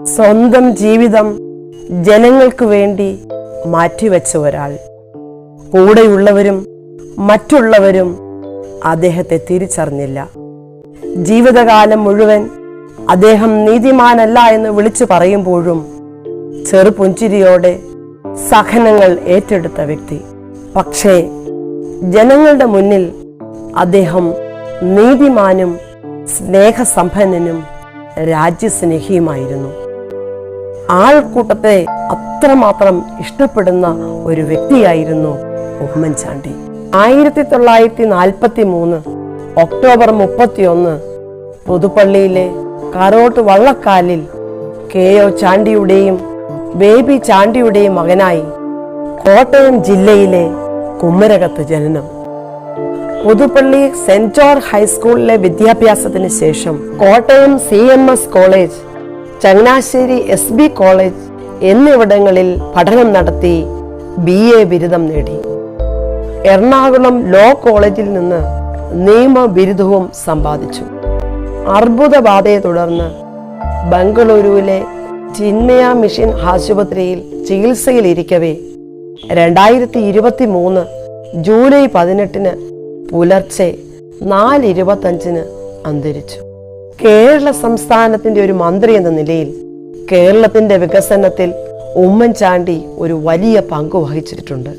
സ്വന്തം ജീവിതം ജനങ്ങൾക്ക് വേണ്ടി മാറ്റിവെച്ച ഒരാൾ. കൂടെയുള്ളവരും മറ്റുള്ളവരും അദ്ദേഹത്തെ തിരിച്ചറിഞ്ഞില്ല. ജീവിതകാലം മുഴുവൻ അദ്ദേഹം നീതിമാനല്ല എന്ന് വിളിച്ചു പറയുമ്പോഴും ചെറുപുഞ്ചിരിയോടെ സഹനങ്ങൾ ഏറ്റെടുത്ത വ്യക്തി. പക്ഷേ ജനങ്ങളുടെ മുന്നിൽ അദ്ദേഹം നീതിമാനും സ്നേഹസമ്പന്നനും രാജ്യസ്നേഹിയുമായിരുന്നു. ആൾക്കൂട്ടത്തെ അത്രമാത്രം ഇഷ്ടപ്പെടുന്ന ഒരു വ്യക്തിയായിരുന്നു ഉമ്മൻചാണ്ടി. 1943 ഒക്ടോബർ 31 പുതുപ്പള്ളിയിലെ കാരോട്ട് വള്ളക്കാലിൽ KO ചാണ്ടിയുടെയും ബേബി ചാണ്ടിയുടെയും മകനായി കോട്ടയം ജില്ലയിലെ കുമ്മരകത്ത് ജനനം. പുതുപ്പള്ളി സെന്റ് ജോർജ് ഹൈസ്കൂളിലെ വിദ്യാഭ്യാസത്തിന് ശേഷം Kottayam CMS college, Changanassery SB college എന്നിവിടങ്ങളിൽ പഠനം നടത്തി BA ബിരുദം നേടി. എറണാകുളം ലോ കോളേജിൽ നിന്ന് നിയമ ബിരുദവും സമ്പാദിച്ചു. അർബുദബാധയെ തുടർന്ന് ബംഗളൂരുവിലെ ചിന്മയ മിഷൻ ആശുപത്രിയിൽ ചികിത്സയിലിരിക്കവേ 2023 ജൂലൈ 18 പുലർച്ചെ 4:25 അന്തരിച്ചു. കേരള സംസ്ഥാനത്തിന്റെ ഒരു മന്ത്രി എന്ന നിലയിൽ കേരളത്തിന്റെ വികസനത്തിൽ ഉമ്മൻചാണ്ടി ഒരു വലിയ പങ്ക് വഹിച്ചിട്ടുണ്ട്.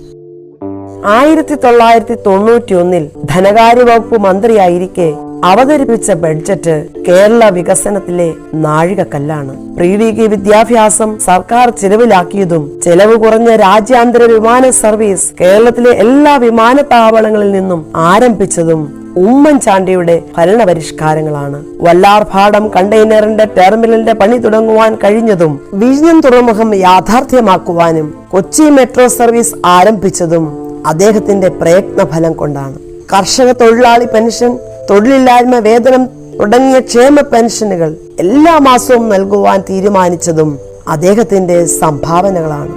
1991 ധനകാര്യ വകുപ്പ് മന്ത്രിയായിരിക്കെ അവതരിപ്പിച്ച ബഡ്ജറ്റ് കേരള വികസനത്തിലെ നാഴികക്കല്ലാണ്. പ്രീ ഡിഗ്രി വിദ്യാഭ്യാസം സർക്കാർ ചിലവിലാക്കിയതും ചെലവ് കുറഞ്ഞ രാജ്യാന്തര വിമാന സർവീസ് കേരളത്തിലെ എല്ലാ വിമാനത്താവളങ്ങളിൽ നിന്നും ആരംഭിച്ചതും ഉമ്മൻചാണ്ടിയുടെ ഭരണപരിഷ്കാരങ്ങളാണ്. വല്ലാർപാടം കണ്ടെയ്നറിന്റെ ടെർമിനലിന്റെ പണി തുടങ്ങുവാൻ കഴിഞ്ഞതും വിഴിഞ്ഞം തുറമുഖം യാഥാർത്ഥ്യമാക്കുവാനും കൊച്ചി മെട്രോ സർവീസ് ആരംഭിച്ചതും അദ്ദേഹത്തിന്റെ പ്രയത്നഫലം കൊണ്ടാണ്. കർഷക തൊഴിലാളി പെൻഷൻ, തൊഴിലില്ലായ്മ വേതനം തുടങ്ങിയ ക്ഷേമ പെൻഷനുകൾ എല്ലാ മാസവും നൽകുവാൻ തീരുമാനിച്ചതും അദ്ദേഹത്തിന്റെ സംഭാവനകളാണ്.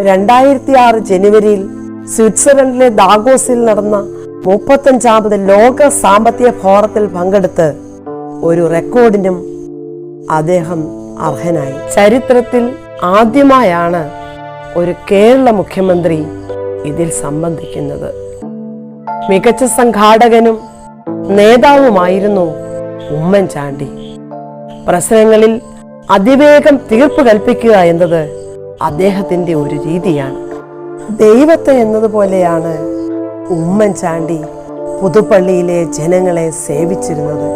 2006 ജനുവരിയിൽ സ്വിറ്റ്സർലൻഡിലെ ദാഗോസിൽ നടന്ന 35ാമത് ലോക സാമ്പത്തിക ഫോറത്തിൽ പങ്കെടുത്ത് ഒരു റെക്കോർഡിനും അദ്ദേഹം അർഹനായി. ചരിത്രത്തിൽ ആദ്യമായാണ് ഒരു കേരള മുഖ്യമന്ത്രി ഇതിൽ സംബന്ധിക്കുന്നത്. മികച്ച സംഘാടകനും നേതാവുമായിരുന്നു ഉമ്മൻചാണ്ടി. പ്രശ്നങ്ങളിൽ അതിവേഗം തീർപ്പ് കൽപ്പിക്കുക എന്നത് അദ്ദേഹത്തിന്റെ ഒരു രീതിയാണ്. ദൈവത്തെ എന്നതുപോലെയാണ് ഉമ്മൻചാണ്ടി പുതുപ്പള്ളിയിലെ ജനങ്ങളെ സേവിച്ചിരുന്നത്.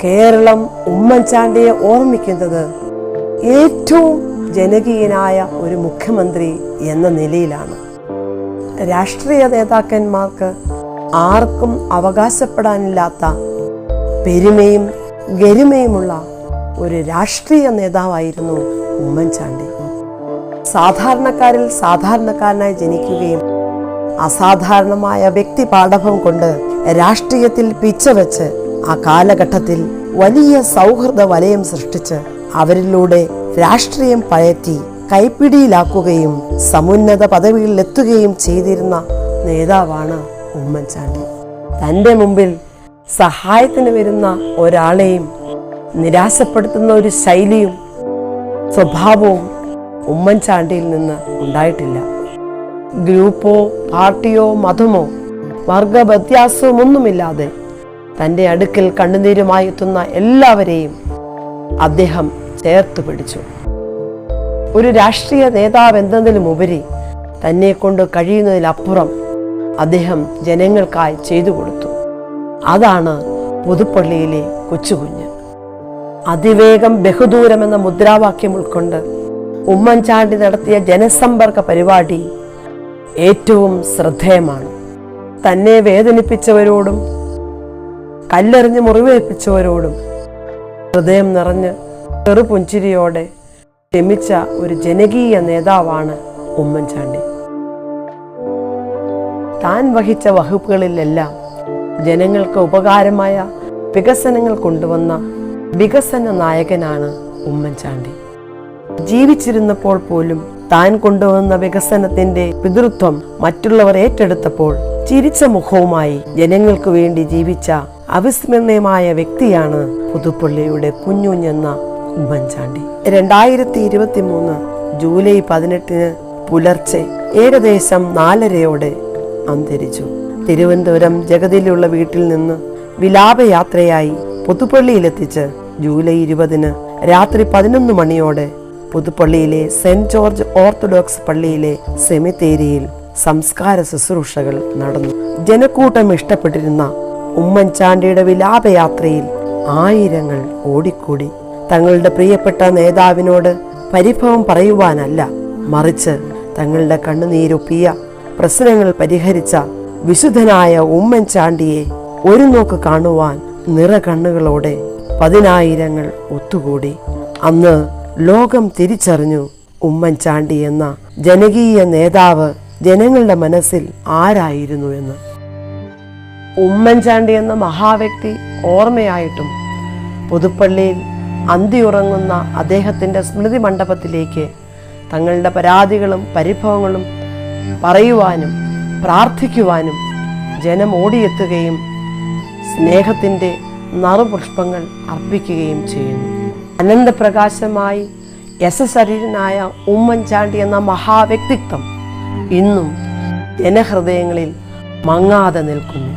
കേരളം ഉമ്മൻചാണ്ടിയെ ഓർമ്മിക്കുന്നത് ഏറ്റവും ജനകീയനായ ഒരു മുഖ്യമന്ത്രി എന്ന നിലയിലാണ്. രാഷ്ട്രീയ നേതാക്കന്മാർക്ക് ആർക്കും അവകാശപ്പെടാനില്ലാത്ത പെരുമയും ഗരിമയുമുള്ള ഒരു രാഷ്ട്രീയ നേതാവായിരുന്നു ഉമ്മൻചാണ്ടി. സാധാരണക്കാരിൽ സാധാരണക്കാരനായി ജനിക്കുകയും അസാധാരണമായ വ്യക്തി പാടവം കൊണ്ട് രാഷ്ട്രീയത്തിൽ പിച്ചവെച്ച് ആ കാലഘട്ടത്തിൽ വലിയ സൗഹൃദ വലയം സൃഷ്ടിച്ച് അവരിലൂടെ രാഷ്ട്രീയം പയറ്റി കൈപ്പിടിയിലാക്കുകയും സമുന്നത പദവികളിലെത്തുകയും ചെയ്തിരുന്ന നേതാവാണ് ഉമ്മൻചാണ്ടി. തൻ്റെ മുമ്പിൽ സഹായത്തിന് വരുന്ന ഒരാളെയും നിരാശപ്പെടുത്തുന്ന ഒരു ശൈലിയും സ്വഭാവവും ഉമ്മൻചാണ്ടിയിൽ നിന്ന് ഉണ്ടായിട്ടില്ല. ഗ്രൂപ്പോ പാർട്ടിയോ മതമോ വർഗവ്യത്യാസമൊന്നുമില്ലാതെ തൻ്റെ അടുക്കൽ കണ്ണുനീരുമായി എത്തുന്ന എല്ലാവരെയും അദ്ദേഹം ചേർത്ത് പിടിച്ചു. ഒരു രാഷ്ട്രീയ നേതാവ് എന്നതിലുമുപരി തന്നെ കൊണ്ട് കഴിയുന്നതിലപ്പുറം അദ്ദേഹം ജനങ്ങൾക്കായി ചെയ്തു കൊടുത്തു. അതാണ് പുതുപ്പള്ളിയിലെ കൊച്ചുകുഞ്ഞ്. അതിവേഗം ബഹുദൂരം എന്ന മുദ്രാവാക്യം ഉൾക്കൊണ്ട് ഉമ്മൻചാണ്ടി നടത്തിയ ജനസമ്പർക്ക പരിപാടി ഏറ്റവും ശ്രദ്ധേയമാണ്. തന്നെ വേദനിപ്പിച്ചവരോടും കല്ലെറിഞ്ഞ് മുറിവേൽപ്പിച്ചവരോടും ഹൃദയം നിറഞ്ഞ് ചെറുപുഞ്ചിരിയോടെ ക്ഷമിച്ച ഒരു ജനകീയ നേതാവാണ് ഉമ്മൻചാണ്ടി. താൻ വഹിച്ച വകുപ്പുകളിലെല്ലാം ജനങ്ങൾക്ക് ഉപകാരമായ വികസനങ്ങൾ കൊണ്ടുവന്ന വികസന നായകനാണ് ഉമ്മൻചാണ്ടി. ജീവിച്ചിരുന്നപ്പോൾ പോലും താൻ കൊണ്ടുവന്ന വികസനത്തിന്റെ പിതൃത്വം മറ്റുള്ളവർ ഏറ്റെടുത്തപ്പോൾ ചിരിച്ച മുഖവുമായി ജനങ്ങൾക്ക് വേണ്ടി ജീവിച്ച അവിസ്മരണീയമായ വ്യക്തിയാണ് പുതുപ്പള്ളിയുടെ കുഞ്ഞുഞ്ഞെന്ന ഉമ്മൻചാണ്ടി. 2023 ജൂലൈ 18 പുലർച്ചെ ഏകദേശം 4:30 അന്തരിച്ചു. തിരുവനന്തപുരം ജഗതിയിലുള്ള വീട്ടിൽ നിന്ന് വിലാപയാത്രയായി പുതുപ്പള്ളിയിലെത്തിച്ച് ജൂലൈ 20 രാത്രി 11 മണിയോടെ പുതുപ്പള്ളിയിലെ സെന്റ് ജോർജ് ഓർത്തഡോക്സ് പള്ളിയിലെ സെമിത്തേരിയിൽ സംസ്കാര ശുശ്രൂഷകൾ നടന്നു. ജനക്കൂട്ടം ഇഷ്ടപ്പെട്ടിരുന്ന ഉമ്മൻചാണ്ടിയുടെ വിലാപയാത്രയിൽ ആയിരങ്ങൾ ഓടിക്കൂടി. തങ്ങളുടെ പ്രിയപ്പെട്ട നേതാവിനോട് പരിഭവം പറയുവാനല്ല, മറിച്ച് തങ്ങളുടെ കണ്ണുനീരൊപ്പിയ പ്രശ്നങ്ങൾ പരിഹരിച്ച വിശുദ്ധനായ ഉമ്മൻചാണ്ടിയെ ഒരു നോക്ക് കാണുവാൻ നിറകണ്ണുകളോടെ 10,000 ഒത്തുകൂടി. അന്ന് ലോകം തിരിച്ചറിഞ്ഞു ഉമ്മൻചാണ്ടി എന്ന ജനകീയ നേതാവ് ജനങ്ങളുടെ മനസ്സിൽ ആരായിരുന്നു എന്ന്. ഉമ്മൻചാണ്ടി എന്ന മഹാവ്യക്തി ഓർമ്മയായിട്ടും പുതുപ്പള്ളിയിൽ അന്തിയുറങ്ങുന്ന അദ്ദേഹത്തിൻ്റെ സ്മൃതി മണ്ഡപത്തിലേക്ക് തങ്ങളുടെ പരാതികളും പരിഭവങ്ങളും പറയുവാനും പ്രാർത്ഥിക്കുവാനും ജനം ഓടിയെത്തുകയും സ്നേഹത്തിൻ്റെ നറുപുഷ്പങ്ങൾ അർപ്പിക്കുകയും ചെയ്യുന്നു. അനന്തപ്രകാശമായി യശശരീരനായ ഉമ്മൻചാണ്ടി എന്ന മഹാവ്യക്തിത്വം ഇന്നും ജനഹൃദയങ്ങളിൽ മങ്ങാതെ നിൽക്കുന്നു.